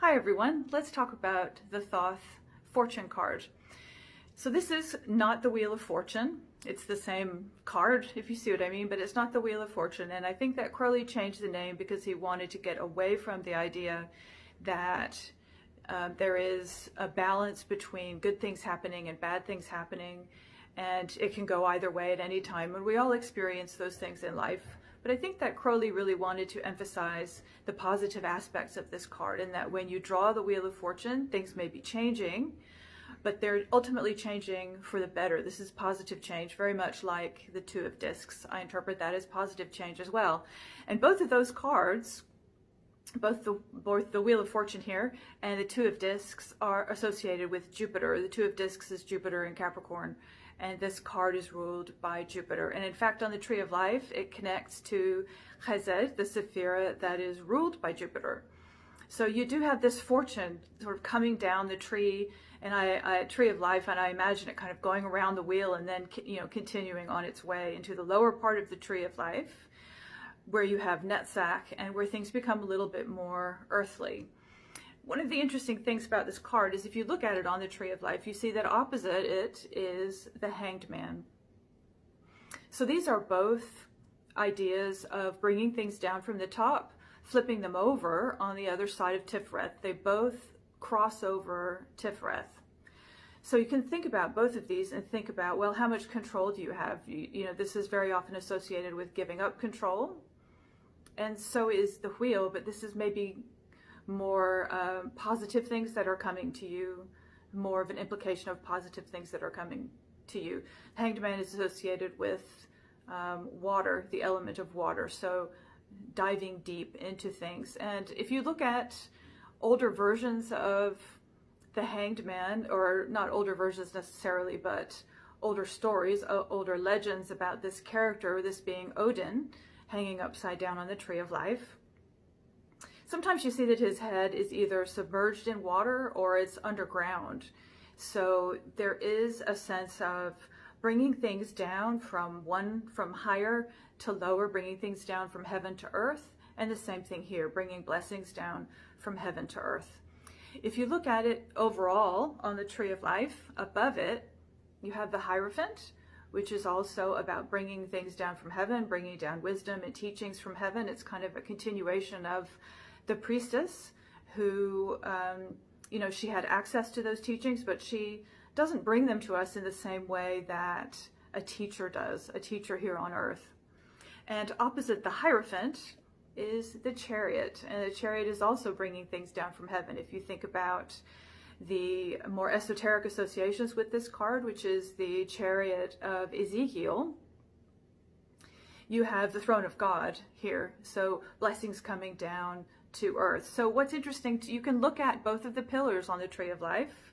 Hi everyone, let's talk about the Thoth Fortune card. So this is not the Wheel of Fortune. It's the same card, if you see what I mean, but it's not the Wheel of Fortune. And I think that Crowley changed the name because he wanted to get away from the idea that there is a balance between good things happening and bad things happening, and it can go either way at any time, and we all experience those things in life. But I think that Crowley really wanted to emphasize the positive aspects of this card, and that when you draw the Wheel of Fortune, things may be changing, but they're ultimately changing for the better. This is positive change, very much like the Two of Discs. I interpret that as positive change as well. And both of those cards, both the Wheel of Fortune here and the Two of Discs, are associated with Jupiter. The Two of Discs is Jupiter in Capricorn, and this card is ruled by Jupiter. And in fact, on the Tree of Life, it connects to Chesed, the Sephira that is ruled by Jupiter. So you do have this fortune sort of coming down the tree, and Tree of Life, and I imagine it kind of going around the wheel and then continuing on its way into the lower part of the Tree of Life, where you have Netzach and where things become a little bit more earthly. One of the interesting things about this card is if you look at it on the Tree of Life, you see that opposite it is the Hanged Man. So these are both ideas of bringing things down from the top, flipping them over on the other side of Tiferet. They both cross over Tiferet. So you can think about both of these and think about, well, how much control do you have? This is very often associated with giving up control, and so is the wheel, but this is maybe more positive things that are coming to you, more of an implication of positive things that are coming to you. Hanged Man is associated with water, the element of water, so diving deep into things. And if you look at older versions of the Hanged Man, or not older versions necessarily, but older stories, older legends about this character, this being Odin, hanging upside down on the Tree of Life, sometimes you see that his head is either submerged in water or it's underground. So there is a sense of bringing things down from higher to lower, bringing things down from heaven to earth, and the same thing here, bringing blessings down from heaven to earth. If you look at it overall on the Tree of Life, above it, you have the Hierophant, which is also about bringing things down from heaven, bringing down wisdom and teachings from heaven. It's kind of a continuation of the priestess who, she had access to those teachings, but she doesn't bring them to us in the same way that a teacher does, a teacher here on earth. And opposite the Hierophant is the Chariot, and the Chariot is also bringing things down from heaven. If you think about the more esoteric associations with this card, which is the Chariot of Ezekiel, you have the throne of God here, so blessings coming down to earth. So what's interesting, you can look at both of the pillars on the Tree of Life,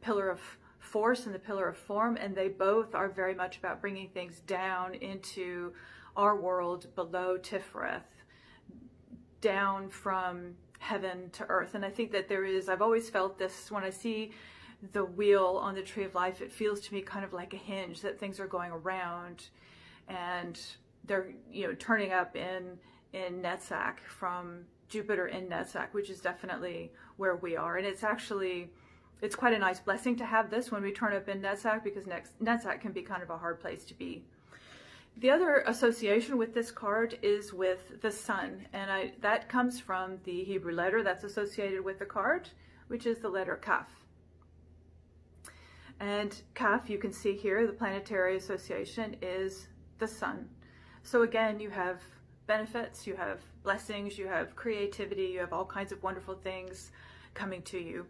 pillar of force and the pillar of form, and they both are very much about bringing things down into our world below Tiferet, down from heaven to earth. And I think that I've always felt this when I see the wheel on the Tree of Life, it feels to me kind of like a hinge, that things are going around and they're turning up in Netzach from Jupiter in Netzach, which is definitely where we are. And it's quite a nice blessing to have this when we turn up in Netzach, because Netzach can be kind of a hard place to be. The other association with this card is with the sun, and that comes from the Hebrew letter that's associated with the card, which is the letter Kaf. And Kaf, you can see here, the planetary association is the sun. So again, you have benefits, you have blessings, you have creativity, you have all kinds of wonderful things coming to you.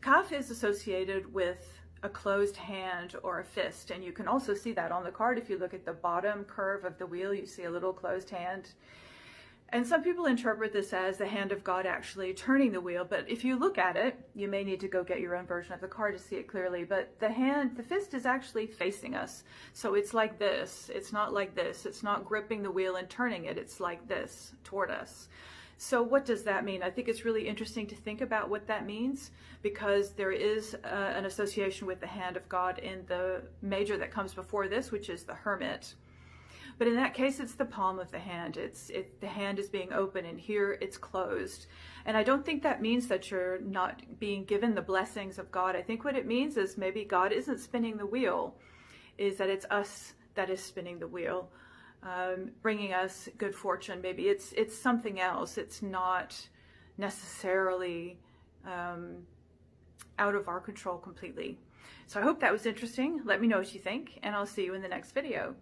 Kaf is associated with a closed hand or a fist, and you can also see that on the card. If you look at the bottom curve of the wheel, you see a little closed hand. And some people interpret this as the hand of God actually turning the wheel, but if you look at it, you may need to go get your own version of the card to see it clearly, but the fist is actually facing us. So it's like this, it's not like this, it's not gripping the wheel and turning it, it's like this toward us. So what does that mean? I think it's really interesting to think about what that means, because there is an association with the hand of God in the major that comes before this, which is the Hermit. But in that case, it's the palm of the hand. The hand is being open, and here it's closed. And I don't think that means that you're not being given the blessings of God. I think what it means is maybe God isn't spinning the wheel, is that it's us that is spinning the wheel, bringing us good fortune. Maybe it's something else. It's not necessarily out of our control completely. So I hope that was interesting. Let me know what you think, and I'll see you in the next video.